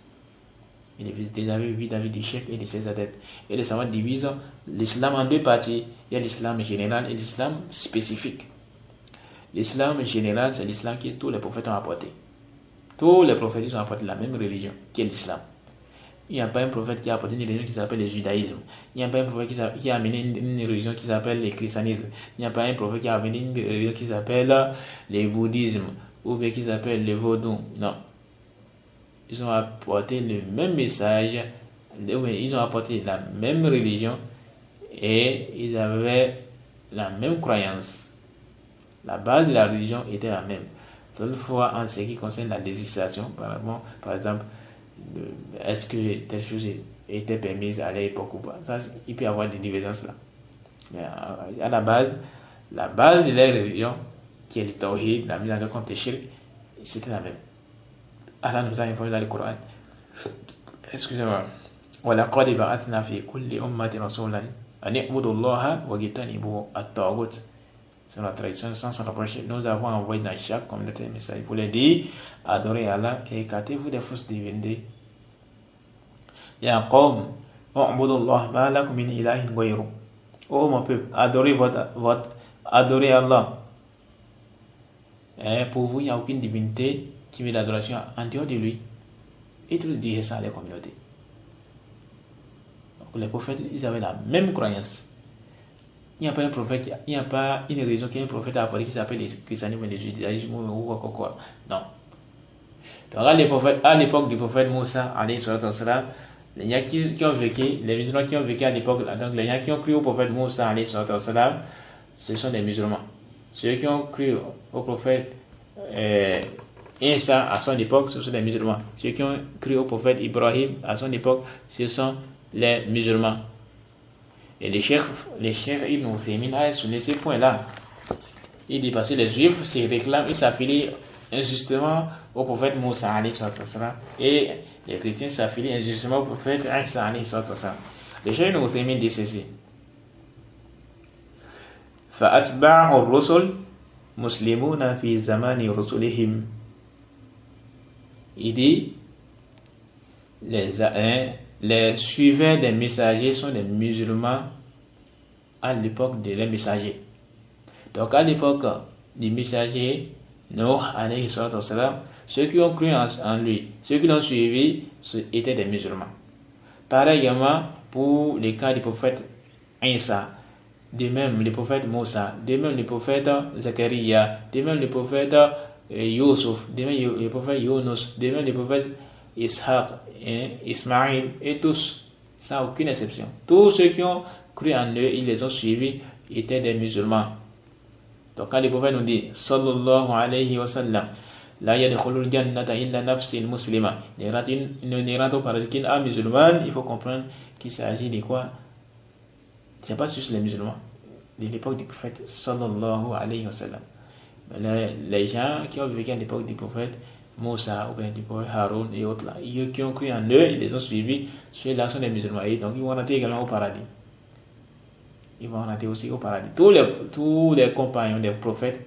Et le désaveu vis-à-vis du shirk et de ses adeptes. Et les savants divisent l'islam en deux parties. Il y a l'islam général et l'islam spécifique. L'islam général, c'est l'islam que tous les prophètes ont apporté. Tous les prophètes ont apporté la même religion, qui est l'islam. Il n'y a pas un prophète qui a apporté une religion qui s'appelle le judaïsme. Il n'y a pas un prophète qui a amené une religion qui s'appelle le christianisme. Il n'y a pas un prophète qui a amené une religion qui s'appelle le bouddhisme ou bien qui s'appelle le vaudou. Non. Ils ont apporté le même message, ils ont apporté la même religion et ils avaient la même croyance. La base de la religion était la même. Toutefois, en ce qui concerne la législation, par exemple, est-ce que telle chose était permise à l'époque ou pas, ça, il peut y avoir des divergences là. Mais à la base de la religion, qui est le tawhid, la mise en œuvre contre les shirk, c'était la même. Allah nous a informé dans le Coran. Excusez-moi. وَلَقَدْ بَعَثْنَا فِي كُلِّ أُمَّةٍ رَسُولًا أَنِ اعْبُدُوا اللَّهَ وَاجْتَنِبُوا الطَّاغُوتَ. Sur la tradition, sans s'en rapprocher, nous avons envoyé dans chaque communauté un message pour les dire adorez Allah et écartez-vous des fausses divinités. Ya qawm, u'budu Allah ma lakum min ilahin ghayru. Oh mon peuple, adorez Allah. Et pour vous, il n'y a aucune divinité qui met l'adoration en dehors de lui. Et tous disaient ça à la communauté. Donc les prophètes, ils avaient la même croyance. Il n'y a pas un prophète, il n'y a pas une religion qui est un prophète à apporter qui s'appelle le christianisme, le judaïsme ou quoi. Non. Donc à l'époque du prophète Moussa, les gens qui ont vécu, les musulmans qui ont vécu à l'époque, donc les gens qui ont cru au prophète Moussa, ce sont des musulmans. Ceux qui ont cru au prophète Isa à son époque, ce sont des musulmans. Ceux qui ont cru au prophète Ibrahim à son époque, ce sont les musulmans. Et les chefs Ibn Uthaymin a souligné ces points-là. Il dit parce que les juifs se réclament, ils s'affilient injustement au prophète Moussa et les chrétiens s'affilient injustement au prophète Isa. Les chefs Ibn Uthaymin dit ceci. فَأَتْبَعُ الرُّسُلِ مُسْلِمُونَ فِي زَمَانِ رُسُلِهِمْ. Il dit les suivants des messagers sont des musulmans à l'époque de les messagers. Donc à l'époque des messagers, Nuh alayhi salam, ceux qui ont cru en lui, ceux qui l'ont suivi étaient des musulmans. Pareillement pour les cas du prophète Isa, de même le prophète Moussa, de même le prophète Zachariah, de même le prophète Yusuf, de même le prophète Yunus, de même le prophète Ishaq, Ismaïl et tous, sans aucune exception. Tous ceux qui ont cru en eux, ils les ont suivis, étaient des musulmans. Donc quand le prophète nous dit sallallahu alayhi wa sallam, la yadkhulul jannata illa nafsin muslima, ne rentre au paradis qu'une âme musulmane, il faut comprendre qu'il s'agit de quoi? C'est pas juste les musulmans de l'époque du prophète sallallahu alayhi wa sallam. Les gens qui ont vécu à l'époque du prophète Moussa ou bien du prophète Haroun et autres là, qui ont cru en eux, ils les ont suivis, ceux-là sont des musulmans et donc ils vont rentrer également au paradis. Ils vont rentrer aussi au paradis. Tous les compagnons des prophètes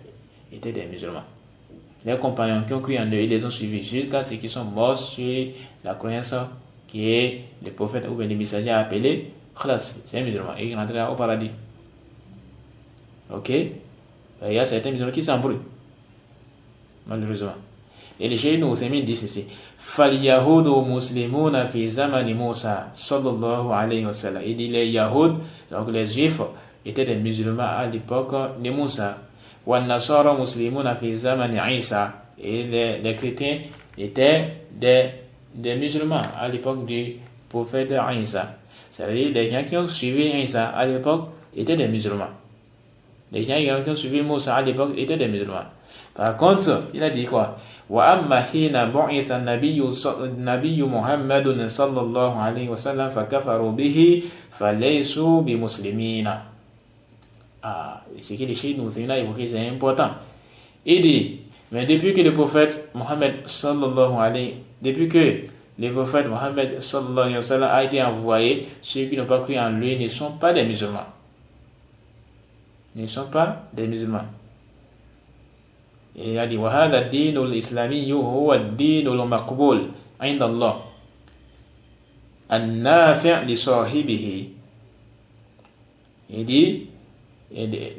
étaient des musulmans. Les compagnons qui ont cru en eux, ils les ont suivis jusqu'à ce qu'ils sont morts sur la croyance qui est le prophète ou bien les messagers appelés Khalas, c'est un musulman et ils rentrent au paradis. Ok? Il y a certains musulmans qui s'embrouillent, malheureusement. Et les cheikh Ibn Uthaymin dit ceci. فَالْيَهُودُ مُسْلِمُونَ فِي زَمَنِ مُوسَى صلى الله عليه وسلم. Il dit les Yahoud, donc les Juifs, étaient des musulmans à l'époque de Moussa. وَالنَّصَارَ مُسْلِمُونَ فِي زَمَنِ عِيسَى. Et les chrétiens étaient des musulmans à l'époque du prophète Isa. C'est-à-dire les gens qui ont suivi Isa à l'époque étaient des musulmans. Les gens qui ont suivi Moussa à l'époque étaient des musulmans. Par contre, il a dit quoi? وَأَمَّا حِينَ بُعِثَ النَّبِيُّ مُحَمَّدٌ صَلَّى اللَّهُ عَلَيْهِ وَسَلَّمَ فَكَفَرُوا بِهِ فَلَيْسُوا بِمُسْلِمِينَ. Ce que les Cheikh nous a évoqué, c'est important. Il dit, mais depuis que le prophète Mohammed sallallahu alayhi wa sallam a été envoyé, ceux qui n'ont pas cru en lui ne sont pas des musulmans. Ne sont pas des musulmans. Et il a dit, وَهَذَا الدِّينُ الْإِسْلَامِيُّ هُوَ الدِّينُ الْمَقْبُولُ عِنْدَ اللَّهِ النَّافِعُ لِصَاحِبِهِ. Il dit,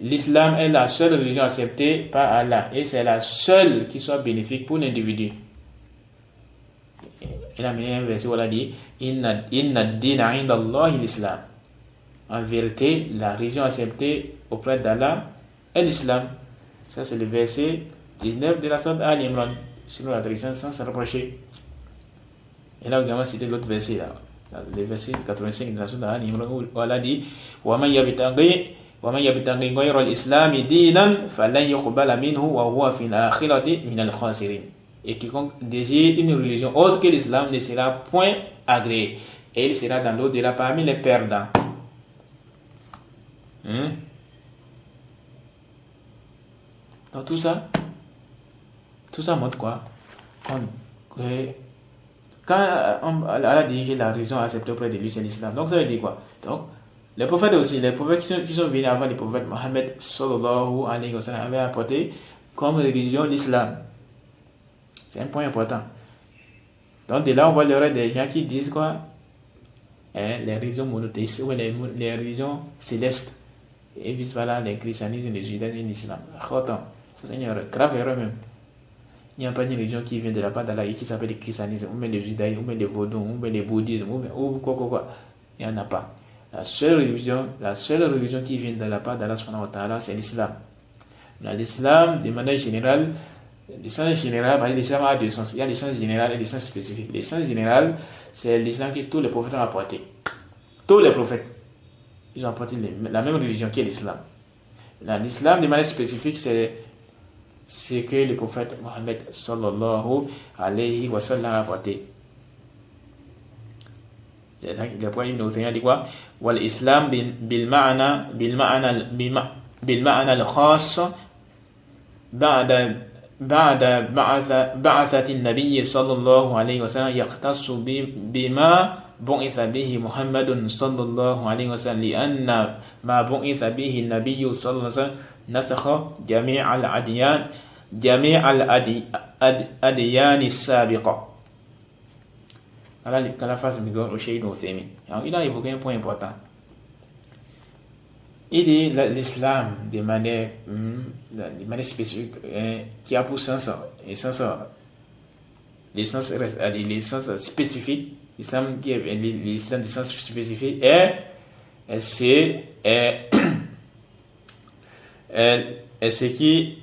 l'islam est la seule religion acceptée par Allah et c'est la seule qui soit bénéfique pour l'individu. Il a mis un verset où il a dit Inna ad-dina 'inda Allahi l'islam. En vérité, la religion acceptée auprès d'Allah est l'islam. Ça, c'est le verset 19 de la sourate Al-Imran, selon la tradition sans se rapprocher. Et là, également, cité l'autre verset, là, le verset 85 de la sourate Al-Imran, où Allah dit وَمَنْ يَبْتَغِي غَيْرَ الْإِسْلَامِ دِينًا فَلَنْ يُقْبَلَ مِنْهُ وَهُوَ فِي الْآخِرَةِ مِنَ الْخَاسِرِينَ. Et quiconque désire une religion autre que l'islam ne sera point agréé, et il sera dans l'au-delà parmi les perdants. Donc tout ça montre quoi? Quand Allah dit que la religion acceptée auprès de lui, c'est l'islam. Donc ça veut dire quoi? Donc les prophètes aussi, les prophètes qui sont venus avant les prophètes, Mohammed sallallahu alayhi wa sallam avait apporté comme religion l'islam. C'est un point important. Donc de là on voit l'erreur des gens qui disent quoi? Les religions monothéistes ou les religions célestes. Et puis voilà, les christianismes, les judaïsmes et l'islam. Ça c'est une erreur, grave erreur même. Il n'y a pas une religion qui vient de la part d'Allah qui s'appelle le christianisme, ou même le judaïsme, ou même le vaudou, ou même le bouddhisme, ou quoi. Il n'y en a pas. La seule religion qui vient de la part d'Allah subhanahu wa ta'ala, c'est l'islam. L'islam, de manière générale, l'islam a deux sens. Il y a l'islam général et l'islam spécifique. L'islam général, c'est l'islam que tous les prophètes ont apporté. Tous les prophètes, ils ont apporté la même religion qui est l'islam. L'islam, de manière spécifique, c'est ce que le prophète Mohammed sallallahu alayhi wa sallam a apporté. Le point numéro dit quoi? L'islam bil ma'ana al-khas بعد بعثة النبي صلى الله عليه وسلم يختص بما بعث به محمد صلى الله عليه وسلم لأن ما بعث به النبي صلى الله عليه وسلم نسخ جميع الأديان السابقة. Quand la phase migrant au Cheikh Nouthémi, il a évoqué un point important. Il dit l'islam de manière spécifique qui a pour sens l'essence spécifique, l'islam qui est l'islam de sens spécifique c'est ce qui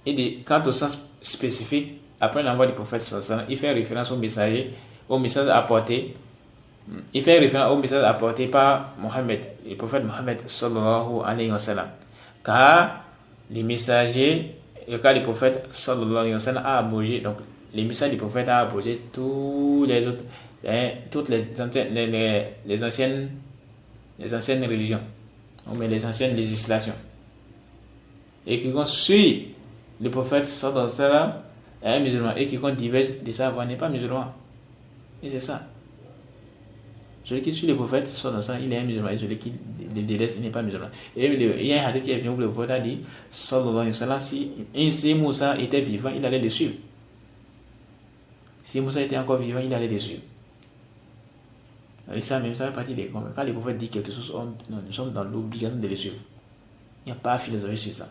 il dit quant au sens spécifique après l'envoi du prophète sallallahu alayhi wa sallam, il fait référence au message apporté. Il fait référence au message apporté par Mohammed, le prophète Mohammed sallallahu alayhi wa sallam. Car le prophète sallallahu alayhi wa sallam a abrogé, donc les messages du prophète a abrogé toutes les anciennes religions, mais les anciennes législations. Et qui suit le prophète sallallahu alayhi wa sallam est un musulman, et qui diverge de sa voie n'est pas musulman. Et c'est ça. Celui qui suit le prophète, il est un musulman, et celui qui le délaisse, il n'est pas musulman. Et il y a un hadith qui est venu où le prophète a dit, sallallahu alayhi wa sallam, si Moussa était vivant, il allait le suivre. Si Moussa était encore vivant, il allait le suivre. Et ça même, ça fait partie des convaincus. Quand le prophète dit quelque chose, nous sommes dans l'obligation de le suivre. Il n'y a pas à philosopher sur ça.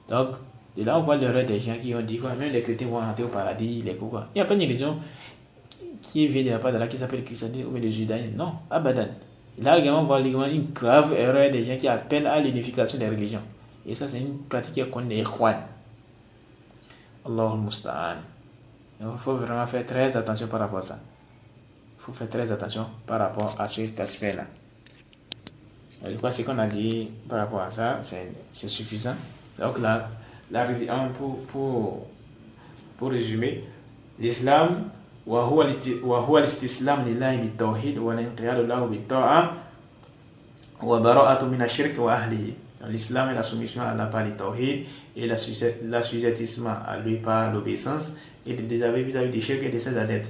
Donc, de là, on voit l'erreur des gens qui ont dit quoi, même les chrétiens vont entrer au paradis, les quoi. Il n'y a pas une religion qui vient de la part d'Allah qui s'appelle le christianisme ou le judaïsme. Non, abadan. Là également, on voit une grave erreur des gens qui appellent à l'unification des religions. Et ça, c'est une pratique qu'on est ikhwan. Allahul Musta'an. Il faut vraiment faire très attention par rapport à ça. Il faut faire très attention par rapport à cet aspect-là. Je crois que ce qu'on a dit par rapport à ça, c'est suffisant. Donc là, pour résumer, l'islam وهو الاستسلام لله بالتوحيد والانقياد له بالطاعة Wa bara'atu min ash-shirk wa ahlihi. L'islam est la soumission à Allah par le tawhid et l'assujettissement à lui par l'obéissance et le désaveu vis-à-vis du shirk et de ses adeptes.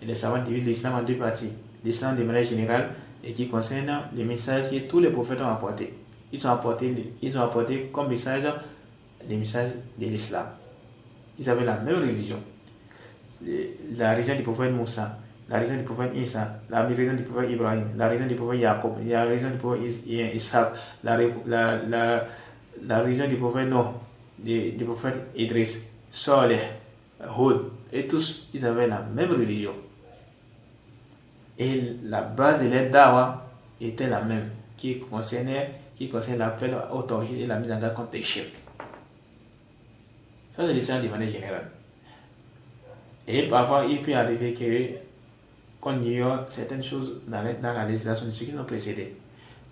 Et les savants divisent l'islam en deux parties. L'islam de manière générale et qui concerne les messages que tous les prophètes ont apportés. Ils ont apporté comme message les messages de l'islam. Ils avaient la même religion. La religion du prophète Moussa, la religion du prophète Isa, la religion du prophète Ibrahim, la religion du prophète Jacob, la religion du prophète Ishaq, la religion du prophète Noé, du prophète Idris, Saleh, Hud, et tous, ils avaient la même religion. Et la base de leur dawa était la même, qui concerne l'appel au tawhid et la mise en garde contre les shirk. Ça, c'est l'islam de manière générale. Et parfois, il peut arriver qu'on ignore certaines choses dans la législation de ceux qui nous ont précédés.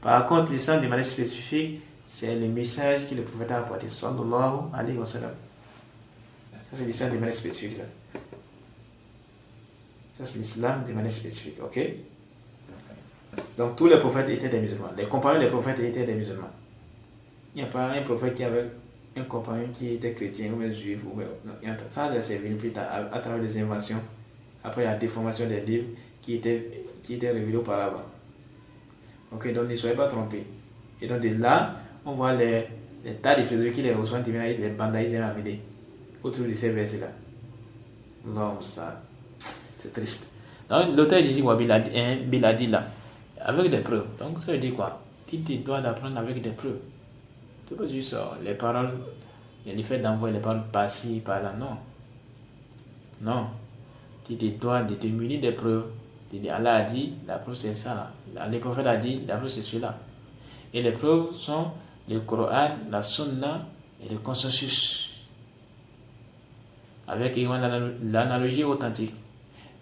Par contre, l'islam de manière spécifique, c'est le message que le prophète a apporté, sallallahu alayhi wa sallam. Ça, c'est l'islam de manière spécifique. Ça, c'est l'islam de manière spécifique, ok? Donc, tous les prophètes étaient des musulmans. Les compagnons des prophètes étaient des musulmans. Il n'y a pas un prophète qui avait un compagnon qui était chrétien ou un juif. Ça, c'est venu plus tard, à travers des inventions, après la déformation des livres qui étaient révélés auparavant. Ok, donc ne soyez pas trompés. Et donc, de là, on voit les tas de philosophes qui les reçoivent, les bandaïs amenés autour de ces versets-là. C'est triste. Donc, l'auteur dit Biladi là, avec des preuves. Donc, ça veut dire quoi? Tu dois apprendre avec des preuves. Tu peux juste les paroles, le fait d'envoyer les paroles par-ci, par-là, non. Non. Tu dois te munir des preuves. Tu dis, Allah a dit, la preuve c'est ça. Le prophète a dit, la preuve c'est cela. Et les preuves sont le Coran, la Sunna et le consensus. Avec l'analogie authentique.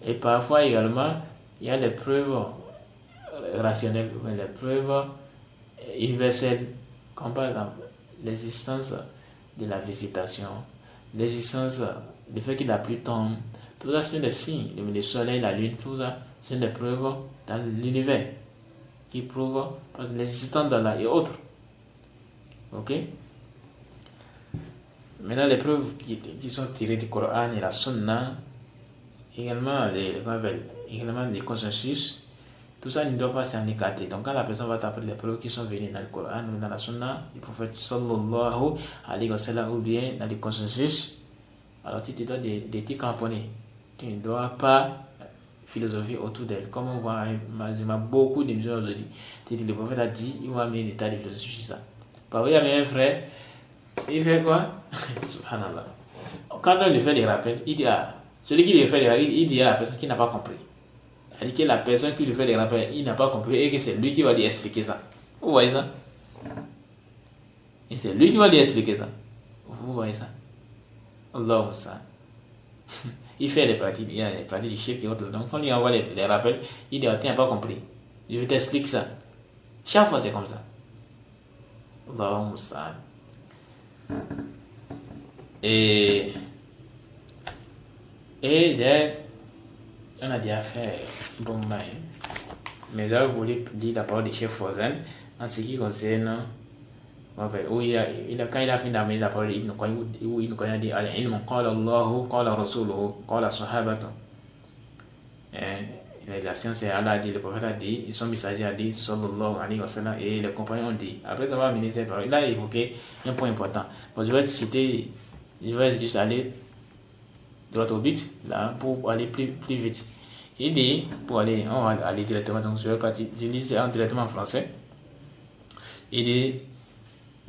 Et parfois également, il y a les preuves rationnelles, les preuves universelles, comme par exemple l'existence de la végétation, l'existence du fait que la pluie tombe. Tout ça, c'est des signes. Le soleil, la lune, tout ça, c'est des preuves dans l'univers qui prouvent l'existence d'Allah et autres. Ok? Maintenant, les preuves qui sont tirées du Coran et la Sunna, également les consensus, tout ça ne doit pas s'en écarter. Donc, quand la personne va t'appeler les preuves qui sont venues dans le Coran ou dans la Sunna, du prophète sallallahu alayhi wa sallam, ou bien dans les consensus, alors tu te dois de t'y cramponner. Tu ne dois pas philosopher autour d'elle. Comme on voit beaucoup de musulmans aujourd'hui. Le prophète a dit, il va amener des tas de philosophie sur ça. Parfois, il y avait un frère, il fait quoi? Subhanallah. Quand on lui fait des rappels, il dit, celui qui lui fait des rappels, il dit à la personne qui n'a pas compris. Il dit que la personne qui lui fait des rappels, il n'a pas compris et que c'est lui qui va lui expliquer ça. Vous voyez ça? Et c'est lui qui va lui expliquer ça. Vous voyez ça? Allah ça. Il fait des pratiques, il y a des pratiques de shirk et autres. Donc, quand on lui envoie les rappels, il dit, tu n'as pas compris. Je vais t'expliquer ça. Chaque fois, c'est comme ça. Allah ça. Et on a déjà fait bon mal. Mais là, vous voulez dire la parole de Cheikh Fawzan en ce qui concerne. Quand il a fini d'amener la parole d'Ibn Qayyim, où Ibn Qayyim dit Al-ilm, qala Allahu, qala Rasuluhu, qala Sahabatu. La science, Allah a dit, le prophète a dit, son messager a dit, sallallahu alayhi wa sallam, et les compagnons ont dit. Après avoir amené cette parole, il a évoqué un point important. Bon, je vais juste aller droit au but, là, pour aller plus vite. Il dit, on va aller directement, donc je lis directement en français. Il dit,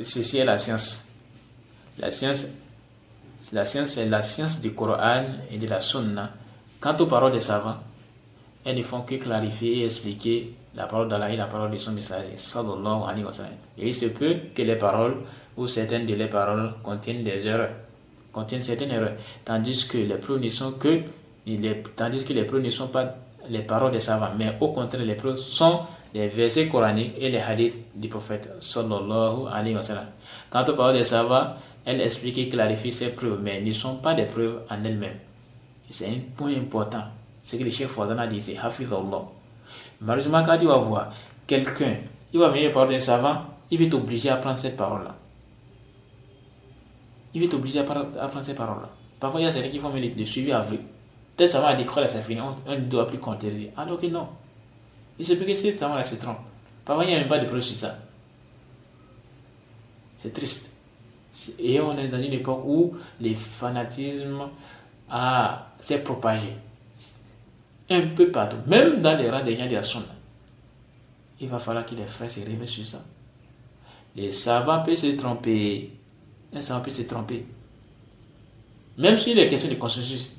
ceci est la science. La science, c'est la science du Coran et de la Sunna. Quant aux paroles des savants, elles ne font que clarifier et expliquer la parole d'Allah et la parole de son messager, sallallahu alayhi wa sallam. Et il se peut que les paroles ou certaines de les paroles contiennent certaines erreurs, tandis que les preuves ne sont pas les paroles des savants, mais au contraire, les preuves sont les versets coraniques et les hadiths du prophète sallallahu alayhi wa sallam. Quant aux paroles des savants, elles expliquent et clarifient ces preuves, mais ne sont pas des preuves en elles-mêmes. C'est un point important. Ce que le Cheikh Fawzan a dit, c'est Hafizullah. Malheureusement, quand tu vas voir quelqu'un il va venir parler d'un savant, il va t'obliger à prendre cette parole-là. Il va t'obliger à prendre cette parole-là. Parfois, il y a certains qui font le suivi avec. Tel savant a dit que ça finit, on ne doit plus contredire. Alors que non. Il se peut que ce savant-là se trompe. Parfois, il n'y a même pas de preuve sur ça. C'est triste. Et on est dans une époque où le fanatisme s'est propagé. Un peu partout. Même dans les rangs des gens de la sunna. Il va falloir que les frères se réveillent sur ça. Les savants peuvent se tromper. Un savant peut se tromper. Même s'il est question de consensus.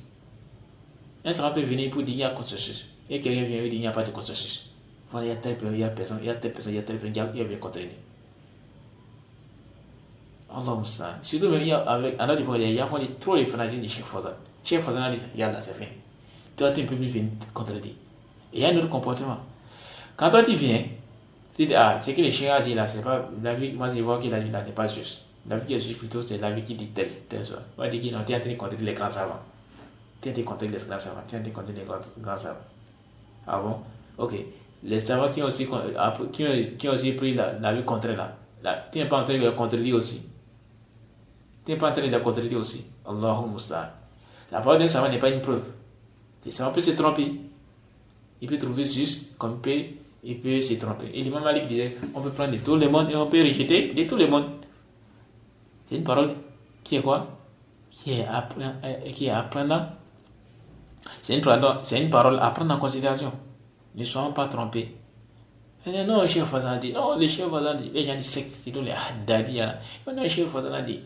Un savant peut venir pour dire qu'il y a consensus. Et quelqu'un vient dire qu'il n'y a pas de consensus. Voilà, il y a telle personne, il y a personne, il y a telle personne, il y a telle personne, il y a bien contredit. Allah Moussa. Surtout même, avec un autre époque, il y a trop les fanatiques de Cheikh Fawzan. Cheikh Fawzan a dit, regarde là, c'est fini. Toi, tu es un peu plus venu contredire. Et il y a un autre comportement. Quand toi, tu viens, tu dis, ce que le Cheikh a dit là, c'est pas la vie, moi je vois qu'il a dit là n'est pas juste. La vie qui est juste plutôt, c'est la vie qui dit telle chose. On va dire qu'il est en train de contredire les grands savants. Tu es en train de contredire les grands savants. Tu es en train de contredire les grands savants. Ah bon? Ok. Les savants qui ont aussi pris la vie contraire là. Tu n'es pas en train de les contredire aussi. Tu n'es pas en train de les contredire aussi. Allahu Musta'an. La parole d'un savant n'est pas une preuve. Le savant peut se tromper. Il peut trouver juste comme il peut se tromper. Et l'imam Malik disait, on peut prendre de tout le monde et on peut rejeter de tout le monde. C'est une parole qui est quoi? Qui est apprenant. C'est une parole à prendre en considération. Ne soyons pas trompés. Non, le Cheikh Fawzan dit. Non, le Cheikh Fawzan dit. Les gens du secte, c'est les Haddadi. Non, le Cheikh Fawzan dit.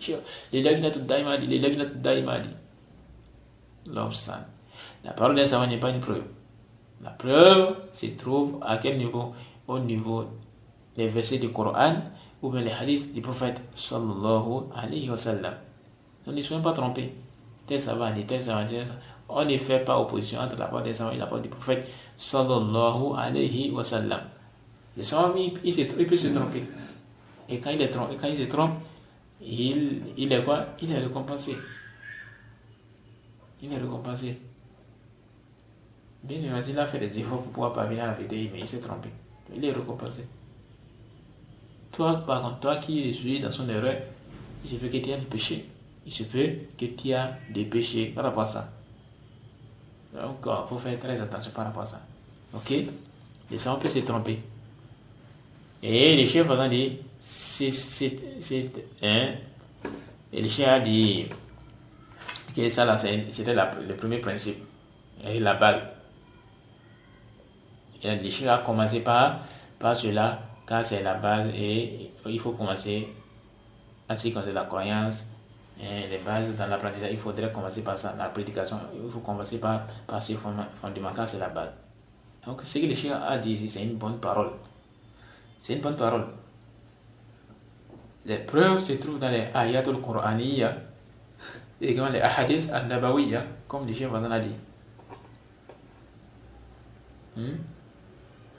Les Laginat Daima dit. Les Laginat Daima dit. L'obstan. La parole d'un savant n'est pas une preuve. La preuve se trouve à quel niveau? Au niveau des versets du Coran ou bien les hadiths du prophète sallallahu alayhi wa sallam. Donc ne soyons pas trompés. Tel savant dit, tel savant dit. On ne fait pas opposition entre la parole des savants et la parole du prophète sallallahu alayhi wa sallam. Le savant, il peut se tromper. Et quand il se trompe, il est quoi? Il est récompensé. Il est récompensé. Bien sûr, il a fait des efforts pour pouvoir parvenir à la vérité, mais il s'est trompé. Il est récompensé. Toi, par contre, toi qui es suivi dans son erreur, il se peut que tu aies des péchés. Il se peut que tu aies des péchés par rapport à ça. Donc, il faut faire très attention par rapport à ça. Ok? Les savants peuvent se tromper. Et les chefs ont dit, et les chefs ont dit que ça là, c'était le premier principe, et la base. Et les chefs ont commencé par cela, car c'est la base, et il faut commencer à ce qui concerne la croyance, et les bases dans l'apprentissage, il faudrait commencer par ça, la prédication, il faut commencer par ces fondements, car c'est la base. Donc, ce que les chefs ont dit ici, c'est une bonne parole. C'est une bonne parole. Les preuves se trouvent dans les ayatul Qur'aniyya et également les ahadiths an-nabawiyya, comme les chefs a dit.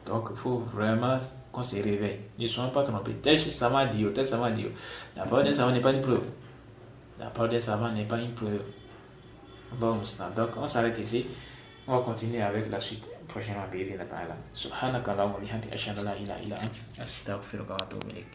Donc il faut vraiment qu'on se réveille. Ne soyons pas trompés. Tel savant dit, tel savant dit. La parole d'un savant n'est pas une preuve. La parole d'un savant n'est pas une preuve. Donc on s'arrête ici. On va continuer avec la suite prochainement. Subhanaka Allahumma wa bihamdika ashhadu an la ilaha illa anta astaghfiruka wa atubu ilayk.